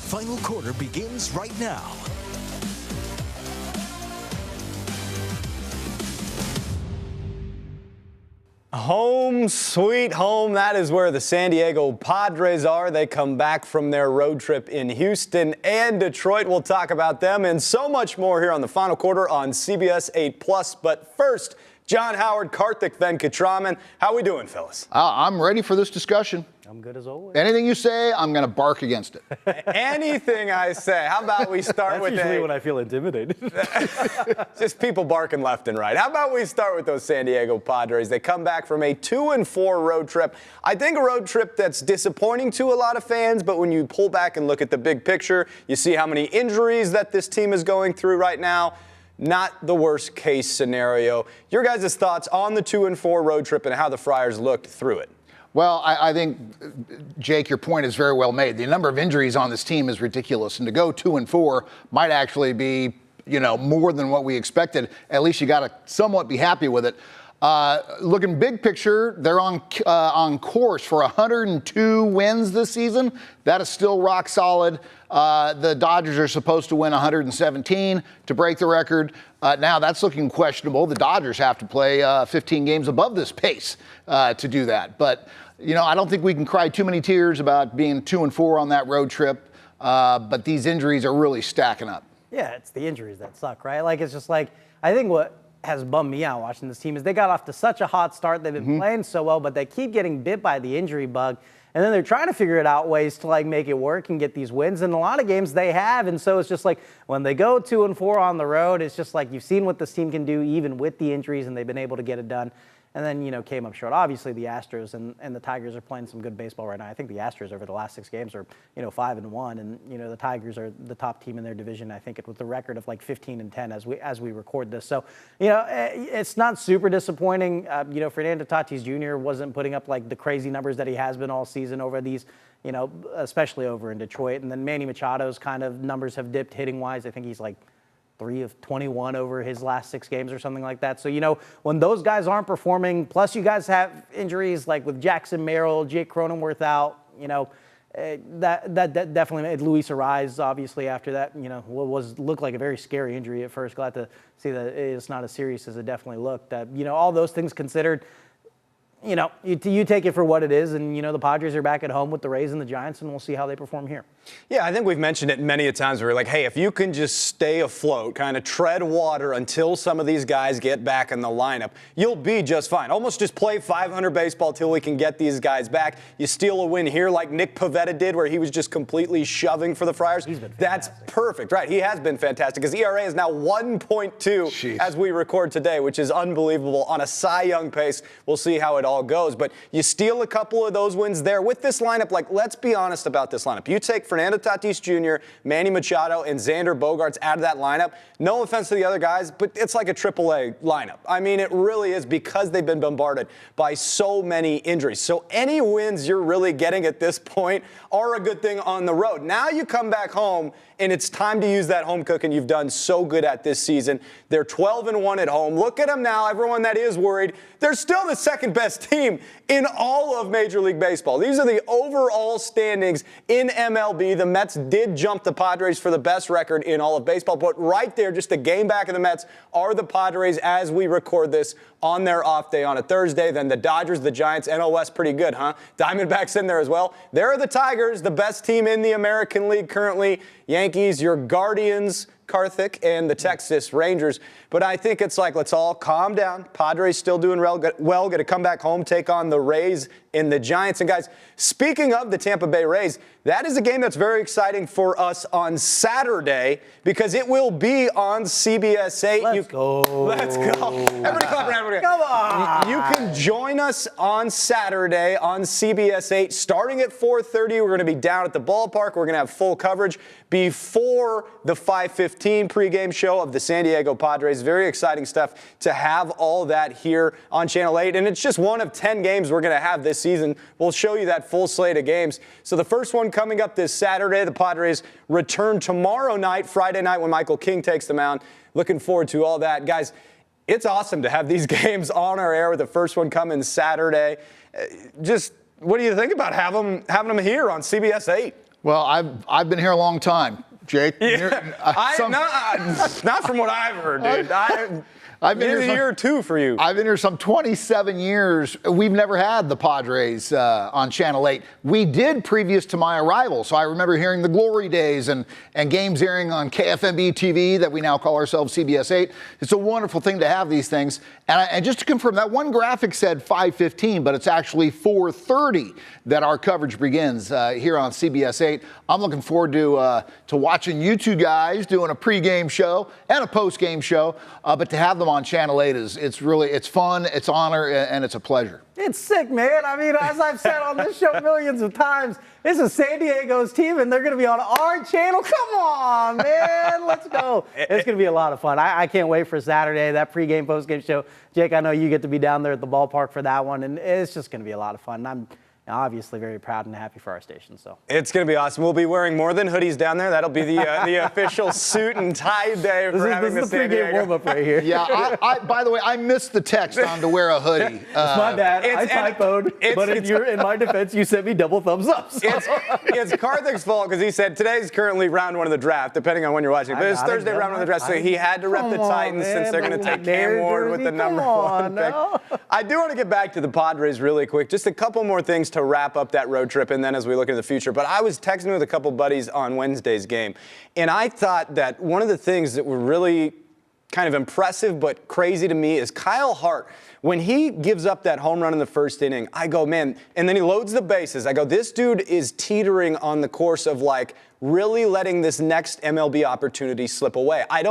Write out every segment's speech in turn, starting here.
final quarter begins right now. Home sweet home. That is where the San Diego Padres are. They come back from their road trip in Houston and Detroit. We'll talk about them and so much more here on the final quarter on CBS 8+. But first, John Howard, Karthik, Venkatraman. How we doing, fellas? I'm ready for this discussion. I'm good as always. Anything you say, I'm going to bark against it. Anything I say. How about we start That's with usually when I feel intimidated. just people barking left and right. How about we start with those San Diego Padres? They come back from a 2-4 road trip. I think a road trip that's disappointing to a lot of fans, but when you pull back and look at the big picture, you see how many injuries that this team is going through right now. Not the worst case scenario. Your guys' thoughts on the 2-4 road trip and how the Friars looked through it? Well, I think, Jake, your point is very well made. The number of injuries on this team is ridiculous, and to go 2-4 might actually be, more than what we expected. At least you got to somewhat be happy with it. Looking big picture, they're on course for 102 wins this season. That is still rock solid. The Dodgers are supposed to win 117 to break the record. Now that's looking questionable. The Dodgers have to play 15 games above this pace to do that. But, I don't think we can cry too many tears about being 2-4 on that road trip. But these injuries are really stacking up. Yeah, it's the injuries that suck, right? It's just I think what has bummed me out watching this team is they got off to such a hot start. They've been playing so well, but they keep getting bit by the injury bug. And then they're trying to figure it out ways to make it work and get these wins. And a lot of games they have. And so it's just when they go 2-4 on the road, it's just you've seen what this team can do even with the injuries, and they've been able to get it done. And then, came up short. Obviously, the Astros and the Tigers are playing some good baseball right now. I think the Astros over the last 6 games are, 5-1. And, the Tigers are the top team in their division, I think, with the record of 15-10 as we record this. So, it's not super disappointing. Fernando Tatis Jr. wasn't putting up, the crazy numbers that he has been all season over these, especially over in Detroit. And then Manny Machado's kind of numbers have dipped hitting-wise. I think he's 3 of 21 over his last 6 games or something like that. So, when those guys aren't performing, plus you guys have injuries with Jackson Merrill, Jake Cronenworth out, that definitely made Luis Ariz, obviously, after that, looked like a very scary injury at first. Glad to see that it's not as serious as it definitely looked. All those things considered, you take it for what it is, and, the Padres are back at home with the Rays and the Giants, and we'll see how they perform here. Yeah, I think we've mentioned it many a times where we're hey, if you can just stay afloat, kind of tread water until some of these guys get back in the lineup, you'll be just fine. Almost just play 500 baseball till we can get these guys back. You steal a win here like Nick Pivetta did, where he was just completely shoving for the Friars. That's perfect, right? He has been fantastic. His ERA is now 1.2 as we record today, which is unbelievable on a Cy Young pace. We'll see how it all goes. But you steal a couple of those wins there with this lineup. Let's be honest about this lineup. You take Fernando Tatis Jr., Manny Machado, and Xander Bogaerts out of that lineup. No offense to the other guys, but it's like a AAA lineup. I mean, it really is, because they've been bombarded by so many injuries. So any wins you're really getting at this point are a good thing on the road. Now you come back home, and it's time to use that home cooking you've done so good at this season. They're 12-1 at home. Look at them now. Everyone that is worried, they're still the second best team in all of Major League Baseball. These are the overall standings in MLB. The Mets did jump the Padres for the best record in all of baseball, but right there, just a game back of the Mets, are the Padres as we record this on their off day on a Thursday. Then the Dodgers, the Giants, NL West, pretty good, huh? Diamondbacks in there as well. There are the Tigers, the best team in the American League currently. Yankees, your Guardians, Karthik, and the Texas Rangers. But I think it's let's all calm down. Padres still doing well, going to come back home, take on the Rays and the Giants. And guys, speaking of the Tampa Bay Rays, that is a game that's very exciting for us on Saturday, because it will be on CBS 8. Let's go. Everybody clap around. Come on. You can join us on Saturday on CBS 8 starting at 4:30. We're going to be down at the ballpark. We're going to have full coverage before the 5:15 pregame show of the San Diego Padres. Very exciting stuff to have all that here on Channel 8. And it's just one of 10 games we're going to have this season. We'll show you that full slate of games. So the first one coming up this Saturday, the Padres return tomorrow night, Friday night, when Michael King takes the mound. Looking forward to all that. Guys, it's awesome to have these games on our air with the first one coming Saturday. Just what do you think about having them here on CBS 8? Well, I've been here a long time, Jake. Not from what I've heard, dude. I've been here a year or two for you. I've been here some 27 years. We've never had the Padres on Channel 8. We did previous to my arrival, so I remember hearing the glory days and games airing on KFMB TV that we now call ourselves CBS 8. It's a wonderful thing to have these things. And just to confirm, that one graphic said 5:15, but it's actually 4:30 that our coverage begins here on CBS 8. I'm looking forward to watching you two guys doing a pregame show and a postgame show, but to have them on Channel 8 it's fun, it's honor, and it's a pleasure. It's sick, man. I mean, as I've said on this show millions of times, this is San Diego's team, and they're going to be on our channel. Come on, man. Let's go. It's going to be a lot of fun. I can't wait for Saturday, that pregame, postgame show. Jake, I know you get to be down there at the ballpark for that one, and it's just going to be a lot of fun. I'm obviously very proud and happy for our station. So it's going to be awesome. We'll be wearing more than hoodies down there. That'll be the official suit and tie day for having the San Diego. This is the pregame warm-up right here. Yeah, I by the way, I missed the text on to wear a hoodie. It's my bad. I typoed. But in my defense, you sent me double thumbs up. So. It's Karthik's fault because he said today's currently round one of the draft, depending on when you're watching. But it's Thursday round one of the draft, so he had to rep the Titans since they're going to take Cam Ward with the number one pick. I do want to get back to the Padres really quick. Just a couple more things to wrap up that road trip, and then as we look into the future. But I was texting with a couple buddies on Wednesday's game, and I thought that one of the things that were really kind of impressive but crazy to me is Kyle Hart. When he gives up that home run in the first inning, I go, man, and then he loads the bases. I go, this dude is teetering on the course of like really letting this next MLB opportunity slip away. I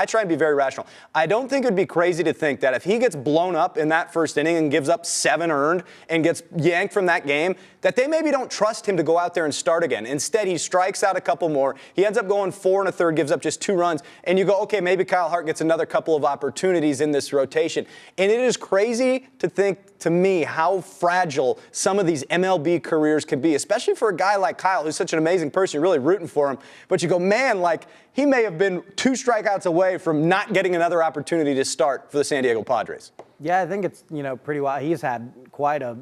try and be very rational. I don't think it would be crazy to think that if he gets blown up in that first inning and gives up 7 earned and gets yanked from that game, that they maybe don't trust him to go out there and start again. Instead, he strikes out a couple more. He ends up going 4 1/3, gives up just 2 runs. And you go, okay, maybe Kyle Hart gets another couple of opportunities in this rotation. And it is crazy to think, to me, how fragile some of these MLB careers can be, especially for a guy like Kyle, who's such an amazing person. You're really rooting for him. But you go, man, like, he may have been 2 strikeouts away from not getting another opportunity to start for the San Diego Padres. Yeah, I think it's, pretty wild. He's had quite a,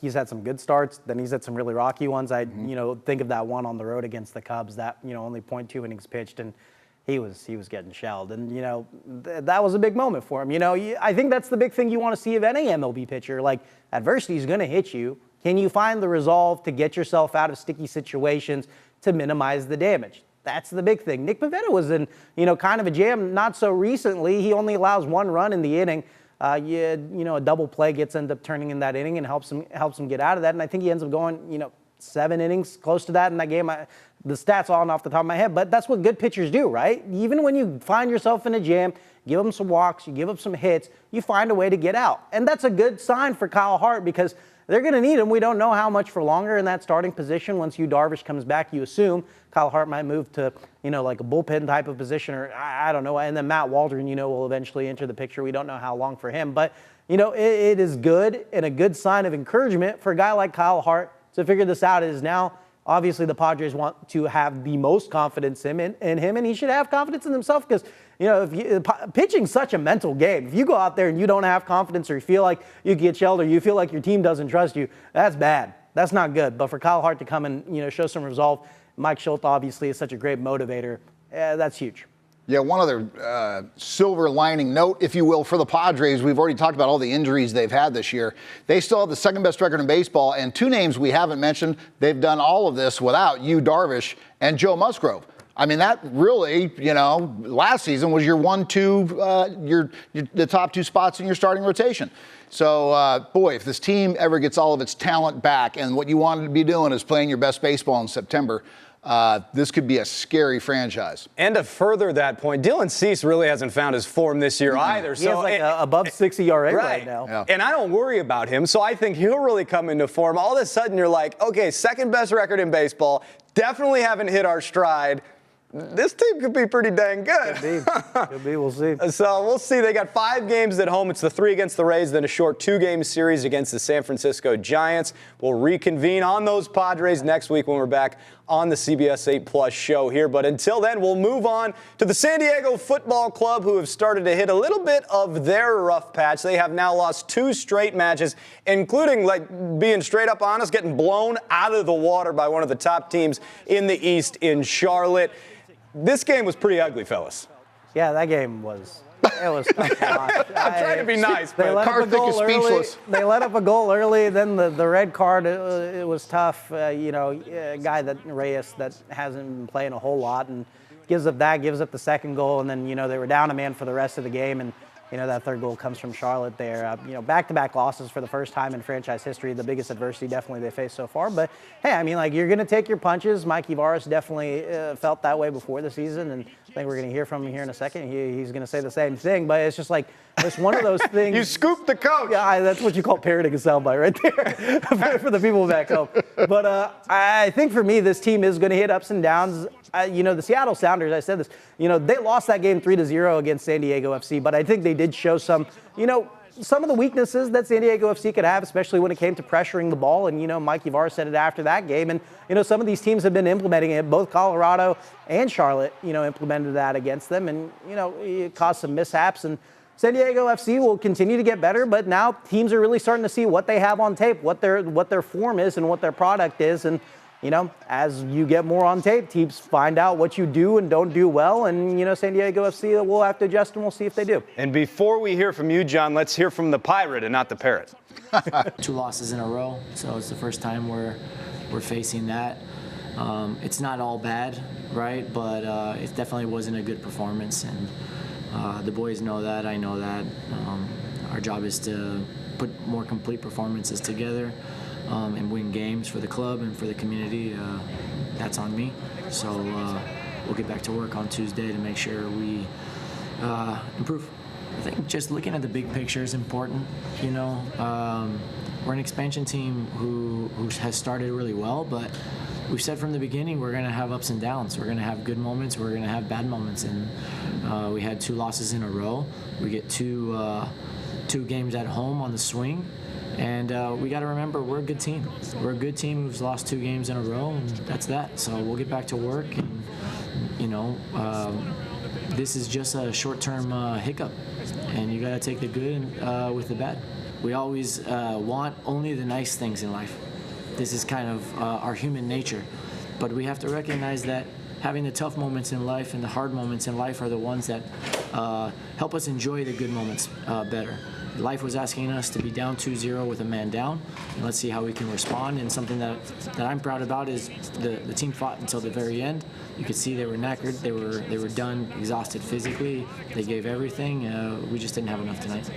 he's had some good starts. Then he's had some really rocky ones. I, think of that one on the road against the Cubs that, only 0.2 innings pitched, and he was getting shelled. And, that was a big moment for him. I think that's the big thing you want to see of any MLB pitcher. Like, adversity is going to hit you. Can you find the resolve to get yourself out of sticky situations to minimize the damage? That's the big thing. Nick Pivetta was in, kind of a jam not so recently. He only allows 1 run in the inning. A double play ends up turning in that inning and helps him get out of that. And I think he ends up going, 7 innings, close to that in that game. The stats all off the top of my head, but that's what good pitchers do, right? Even when you find yourself in a jam, give them some walks, you give up some hits, you find a way to get out. And that's a good sign for Kyle Hart because they're going to need him. We don't know how much for longer in that starting position. Once Darvish comes back, you assume Kyle Hart might move to, like a bullpen type of position, or I don't know. And then Matt Waldron, will eventually enter the picture. We don't know how long for him. But, it is good and a good sign of encouragement for a guy like Kyle Hart to figure this out. It is now, obviously, the Padres want to have the most confidence in him, and he should have confidence in himself because, pitching's such a mental game. If you go out there and you don't have confidence or you feel like you get shelled or you feel like your team doesn't trust you, that's bad. That's not good. But for Kyle Hart to come and, show some resolve, Mike Schultz obviously is such a great motivator. That's huge. Yeah, one other silver lining note, if you will, for the Padres. We've already talked about all the injuries they've had this year. They still have the 2nd best record in baseball, and 2 names we haven't mentioned. They've done all of this without Darvish and Joe Musgrove. I mean, that really, last season was your 1-2, the top 2 spots in your starting rotation. So, boy, if this team ever gets all of its talent back and what you wanted to be doing is playing your best baseball in September, this could be a scary franchise. And to further that point, Dylan Cease really hasn't found his form this year either. He has like above 6 ERA right now. Yeah. And I don't worry about him, so I think he'll really come into form. All of a sudden, you're like, okay, 2nd best record in baseball, definitely haven't hit our stride. this team could be pretty dang good. Could be. We'll see. So we'll see. They got 5 games at home. It's the 3 against the Rays, then a short 2-game series against the San Francisco Giants. We'll reconvene on those Padres next week when we're back on the CBS 8 Plus show here. But until then, we'll move on to the San Diego Football Club, who have started to hit a little bit of their rough patch. They have now lost 2 straight matches, including, like, being straight up honest, getting blown out of the water by one of the top teams in the East in Charlotte. This game was pretty ugly, fellas. Yeah, that game was. It was tough to watch. I'm trying to be nice, They but let up a Karthik goal is early. speechless. They let up a goal early. Then the red card, it was tough. A guy that Reyes that hasn't been playing a whole lot and gives up the second goal, and then they were down a man for the rest of the game, and that third goal comes from Charlotte there. Back-to-back losses for the first time in franchise history, the biggest adversity definitely they faced so far. But hey, I mean, like, you're going to take your punches. Mike Yvaris definitely felt that way before the season, and I think we're going to hear from him here in a second. He's going to say the same thing, but it's just like, it's one of those things. You scooped the coach. Yeah, that's what you call parroting a soundbite right there for the people back home. But I think for me, this team is going to hit ups and downs. The Seattle Sounders, I said this, they lost that game 3-0 against San Diego FC, but I think they did show some of the weaknesses that San Diego FC could have, especially when it came to pressuring the ball. And, Mike Yvar said it after that game. And, some of these teams have been implementing it. Both Colorado and Charlotte, implemented that against them. And, it caused some mishaps. And San Diego FC will continue to get better, but now teams are really starting to see what they have on tape, what their form is and what their product is. And, as you get more on tape, teams find out what you do and don't do well. And, San Diego FC will have to adjust, and we'll see if they do. And before we hear from you, John, let's hear from the Pirate and not the Parrot. 2 losses in a row, so it's the first time we're facing that. It's not all bad, right? But it definitely wasn't a good performance, and the boys know that. I know that. Our job is to put more complete performances together and win games for the club and for the community. That's on me. So we'll get back to work on Tuesday to make sure we improve. I think just looking at the big picture is important. We're an expansion team who has started really well, but we've said from the beginning we're going to have ups and downs. We're going to have good moments. We're going to have bad moments, and we had 2 losses in a row. We get two games at home on the swing, and we got to remember we're a good team. We're a good team who's lost 2 games in a row, and that's that. So we'll get back to work, and this is just a short-term hiccup, and you got to take the good with the bad. We always want only the nice things in life. This is kind of our human nature, but we have to recognize that having the tough moments in life and the hard moments in life are the ones that help us enjoy the good moments better. Life was asking us to be down 2-0 with a man down, and let's see how we can respond. And something that I'm proud about is the team fought until the very end. You could see they were knackered, they were done, exhausted physically. They gave everything. We just didn't have enough tonight.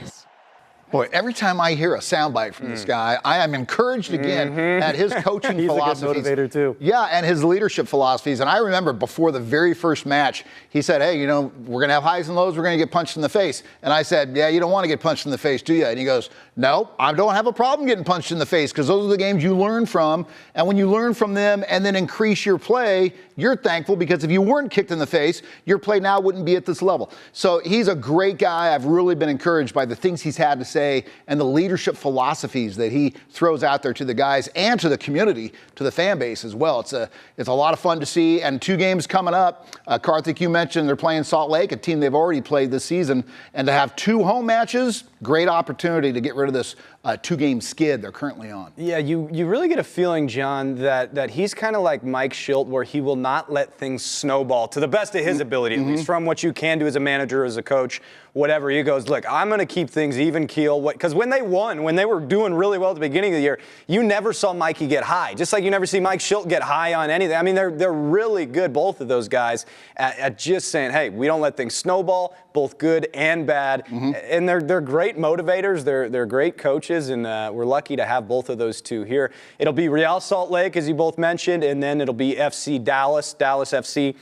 Boy, every time I hear a soundbite from this guy, I am encouraged again at his coaching philosophies. He's a good motivator, too. Yeah, and his leadership philosophies. And I remember before the very first match, he said, hey, we're going to have highs and lows. We're going to get punched in the face. And I said, yeah, you don't want to get punched in the face, do you? And he goes, no, I don't have a problem getting punched in the face because those are the games you learn from. And when you learn from them and then increase your play, you're thankful because if you weren't kicked in the face, your play now wouldn't be at this level. So he's a great guy. I've really been encouraged by the things he's had to say and the leadership philosophies that he throws out there to the guys and to the community, to the fan base as well. It's a lot of fun to see. And 2 games coming up. Karthik, you mentioned they're playing Salt Lake, a team they've already played this season. And to have 2 home matches, great opportunity to get rid of this 2-game skid they're currently on. Yeah, you really get a feeling, John, that he's kind of like Mike Schilt, where he will not let things snowball to the best of his ability, at least from what you can do as a manager, as a coach, whatever. He goes, look, I'm going to keep things even keel. Because when they were doing really well at the beginning of the year, you never saw Mikey get high, just like you never see Mike Schilt get high on anything. I mean, they're really good, both of those guys, at just saying, hey, we don't let things snowball, both good and bad. And they're great motivators. They're great coaches, and we're lucky to have both of those 2 here. It'll be Real Salt Lake, as you both mentioned, and then it'll be FC Dallas FC.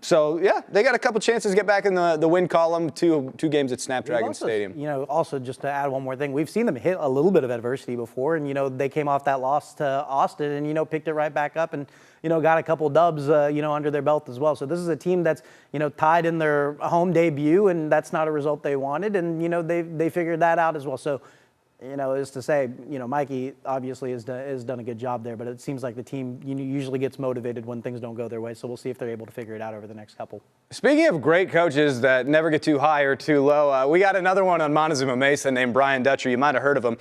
So, yeah, they got a couple chances to get back in the win column, two games at Snapdragon Stadium. Also, just to add one more thing, we've seen them hit a little bit of adversity before, and, they came off that loss to Austin and, picked it right back up. And got a couple dubs, under their belt as well. So this is a team that's, tied in their home debut, and that's not a result they wanted. And, they figured that out as well. So, is to say, Mikey obviously has done a good job there, but it seems like the team usually gets motivated when things don't go their way. So we'll see if they're able to figure it out over the next couple. Speaking of great coaches that never get too high or too low, we got another one on Montezuma Mesa named Brian Dutcher. You might have heard of him.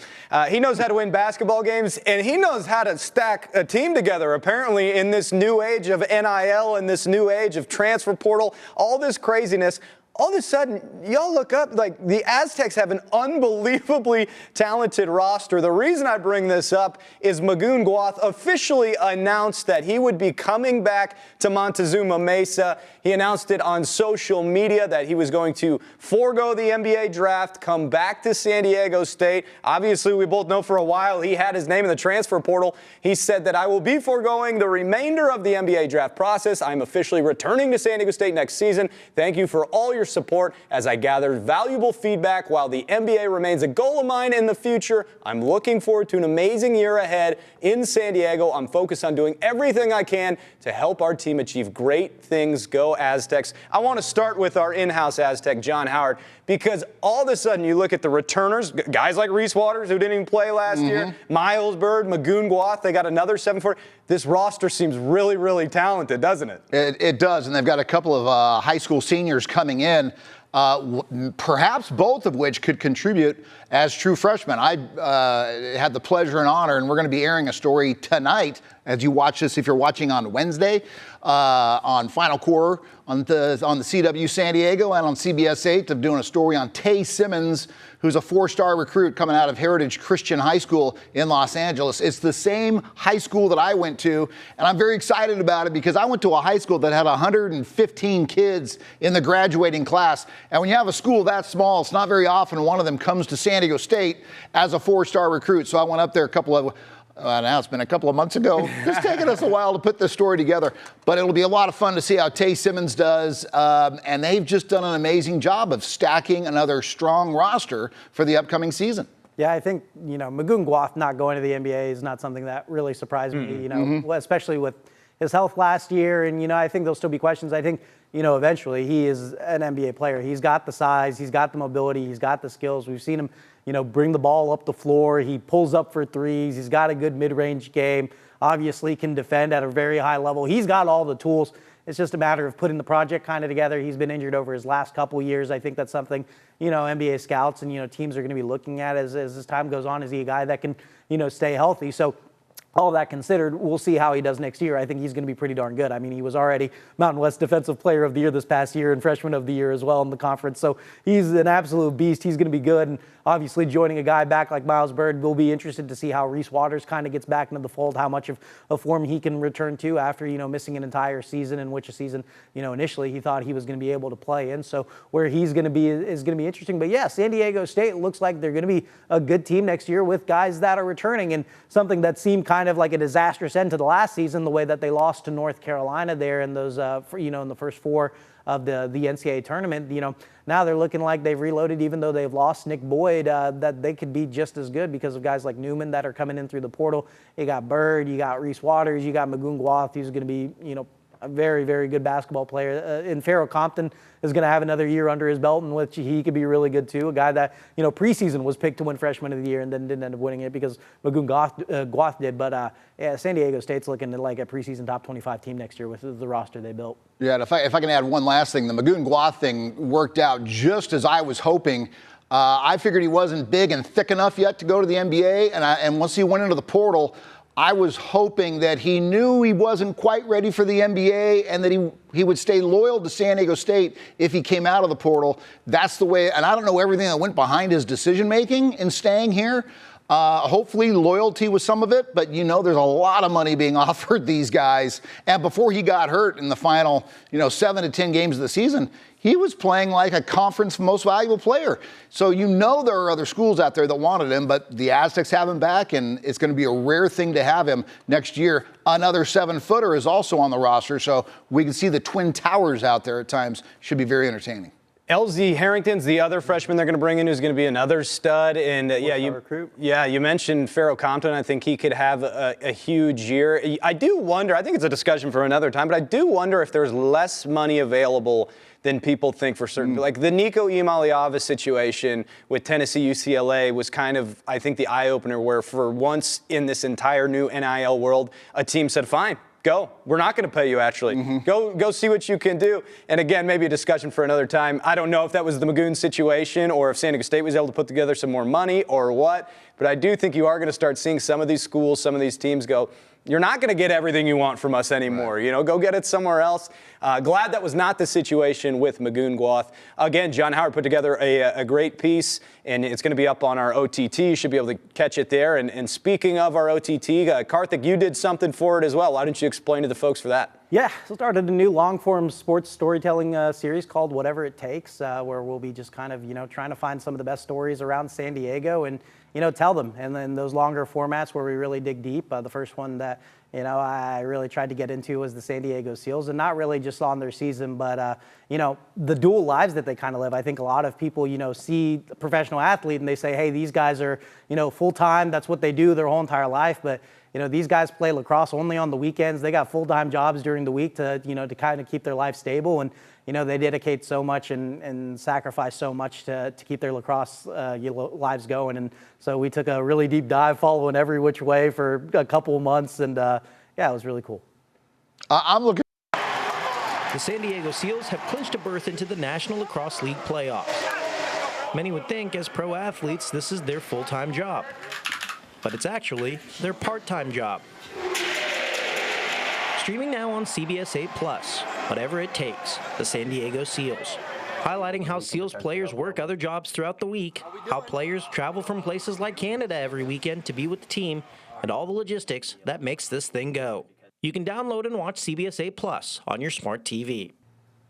He knows how to win basketball games, and he knows how to stack a team together, apparently, in this new age of NIL and this new age of transfer portal, all this craziness. All of a sudden, y'all look up, like the Aztecs have an unbelievably talented roster. The reason I bring this up is Magoon Guath officially announced that he would be coming back to Montezuma Mesa. He announced it on social media that he was going to forego the NBA draft, come back to San Diego State. Obviously, we both know for a while he had his name in the transfer portal. He said that I will be foregoing the remainder of the NBA draft process. I'm officially returning to San Diego State next season. Thank you for all your support as I gathered valuable feedback. While the NBA remains a goal of mine in the future, I'm looking forward to an amazing year ahead in San Diego. I'm focused on doing everything I can to help our team achieve great things. Go Aztecs. I want to start with our in-house Aztec, John Howard, because all of a sudden you look at the returners, guys like Reese Waters, who didn't even play last year, Miles Bird, Magoon Guath, they got another 7-4. This roster seems really, really talented, doesn't it? It does, and they've got a couple of high school seniors coming in, perhaps both of which could contribute as true freshmen. I had the pleasure and honor, and we're going to be airing a story tonight as you watch this, if you're watching on Wednesday, on Final Core, on the CW San Diego and on CBS 8, of doing a story on Tay Simmons, who's a 4-star recruit coming out of Heritage Christian High School in Los Angeles. It's the same high school that I went to, and I'm very excited about it because I went to a high school that had 115 kids in the graduating class. And when you have a school that small, it's not very often one of them comes to San Diego State as a 4-star recruit. So I went up there now it's been a couple of months ago. It's taken us a while to put this story together, but it'll be a lot of fun to see how Tay Simmons does. And they've just done an amazing job of stacking another strong roster for the upcoming season. Yeah, I think, Magoon Guath not going to the NBA is not something that really surprised me, especially with his health last year. And, I think there'll still be questions. I think, eventually he is an NBA player. He's got the size, he's got the mobility, he's got the skills. We've seen him, bring the ball up the floor. He pulls up for threes. He's got a good mid-range game. Obviously can defend at a very high level. He's got all the tools. It's just a matter of putting the project kind of together. He's been injured over his last couple years. I think that's something, NBA scouts and, teams are going to be looking at as this time goes on. Is he a guy that can, stay healthy? So all that considered, we'll see how he does next year. I think he's going to be pretty darn good. I mean, he was already Mountain West Defensive Player of the Year this past year and Freshman of the Year as well in the conference. So he's an absolute beast. He's going to be good. And obviously joining a guy back like Miles Bird, we'll be interested to see how Reese Waters kind of gets back into the fold, how much of a form he can return to after, missing an entire season, in which a season, initially he thought he was going to be able to play in. So where he's going to be is going to be interesting. But yeah, San Diego State looks like they're going to be a good team next year with guys that are returning, and something that seemed kind of like a disastrous end to the last season, the way that they lost to North Carolina there in those, in the first 4 of the NCAA tournament. Now they're looking like they've reloaded, even though they've lost Nick Boyd, that they could be just as good because of guys like Newman that are coming in through the portal. You got Bird, you got Reese Waters, you got Magoon Guath, who's going to be, a very, very good basketball player. And Farrell Compton is going to have another year under his belt in which he could be really good too. A guy that, preseason was picked to win Freshman of the Year and then didn't end up winning it because Magoon Guath did. But yeah, San Diego State's looking like a preseason top 25 team next year with the roster they built. Yeah, and if I can add one last thing, the Magoon Guath thing worked out just as I was hoping. I figured he wasn't big and thick enough yet to go to the NBA, and once he went into the portal, I was hoping that he knew he wasn't quite ready for the NBA and that he would stay loyal to San Diego State if he came out of the portal. That's the way, and I don't know everything that went behind his decision-making in staying here. Hopefully loyalty was some of it, but there's a lot of money being offered these guys. And before he got hurt in the final, 7 to 10 games of the season, he was playing like a conference most valuable player. So there are other schools out there that wanted him, but the Aztecs have him back, and it's going to be a rare thing to have him next year. Another 7-footer is also on the roster, so we can see the Twin Towers out there at times. Should be very entertaining. LZ Harrington's the other freshman they're going to bring in, who's going to be another stud. And you mentioned Pharaoh Compton. I think he could have a huge year. I do wonder, I think it's a discussion for another time, but I do wonder if there's less money available than people think for certain. Like the Nico Iamaleava situation with Tennessee UCLA was kind of, I think, the eye-opener where for once in this entire new NIL world, a team said, fine, go. We're not going to pay you, actually. Go see what you can do. And again, maybe a discussion for another time. I don't know if that was the Magoon situation or if San Diego State was able to put together some more money or what. But I do think you are going to start seeing some of these schools, some of these teams go, you're not going to get everything you want from us anymore. Right. You know, go get it somewhere else. Glad that was not the situation with Magoon Gwath. Again, John Howard put together a great piece, and it's going to be up on our OTT. You should be able to catch it there. And speaking of our OTT, Karthik, you did something for it as well. Why don't you explain to the folks for that? Yeah, so started a new long-form sports storytelling series called Whatever It Takes, where we'll be just kind of, trying to find some of the best stories around San Diego and, tell them. And then those longer formats where we really dig deep. The first one that, I really tried to get into was the San Diego Seals, and not really just on their season, but, the dual lives that they kind of live. I think a lot of people, see a professional athlete and they say, hey, these guys are, full-time. That's what they do their whole entire life. But, these guys play lacrosse only on the weekends. They got full-time jobs during the week to, to kind of keep their life stable. And, they dedicate so much and sacrifice so much to keep their lacrosse lives going. And so we took a really deep dive following every which way for a couple of months. And, yeah, it was really cool. I'm looking. The San Diego Seals have clinched a berth into the National Lacrosse League playoffs. Many would think, as pro athletes, this is their full-time job. But it's actually their part-time job. Streaming now on CBS 8+, Whatever It Takes, the San Diego Seals. Highlighting how Seals players work other jobs throughout the week, how players travel from places like Canada every weekend to be with the team, and all the logistics that makes this thing go. You can download and watch CBS 8+ on your smart TV.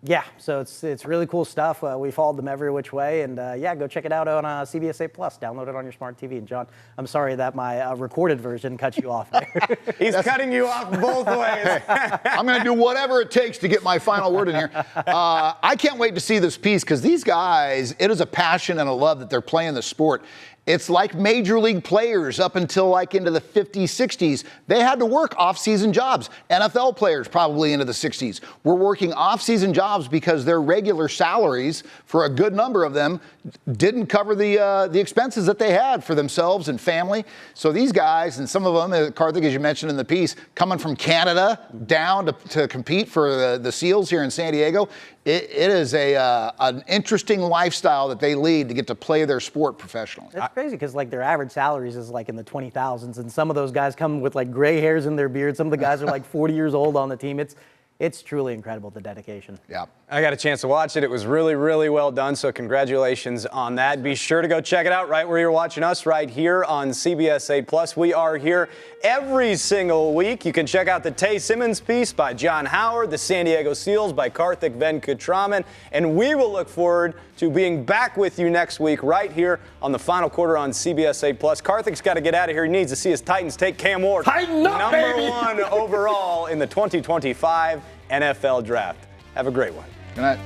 Yeah, so it's really cool stuff. We followed them every which way, and yeah, go check it out on CBS 8+. Download it on your smart TV. And John, I'm sorry that my recorded version cut you off there. He's cutting you off both ways. I'm going to do whatever it takes to get my final word in here. I can't wait to see this piece because these guys, it is a passion and a love that they're playing the sport. It's like major league players up until like into the 50s, 60s. They had to work off-season jobs. NFL players probably into the 60s were working off-season jobs because their regular salaries, for a good number of them, didn't cover the expenses that they had for themselves and family. So these guys, and some of them, Karthik, as you mentioned in the piece, coming from Canada down to compete for the Seals here in San Diego, it is an interesting lifestyle that they lead to get to play their sport professionally. It's crazy because like their average salaries is like in the 20,000s, and some of those guys come with like gray hairs in their beard. Some of the guys are like 40 years old on the team. It's truly incredible, the dedication. Yeah. I got a chance to watch it. It was really, really well done, so congratulations on that. Be sure to go check it out right where you're watching us, right here on CBS 8+. We are here every single week. You can check out the Tay Simmons piece by John Howard, the San Diego Seals by Karthik Venkatraman, and we will look forward to being back with you next week right here on the final quarter on CBS 8+. Karthik's got to get out of here. He needs to see his Titans take Cam Ward, Tighten up, number baby. 1 overall in the 2025 NFL Draft. Have a great one. Good night.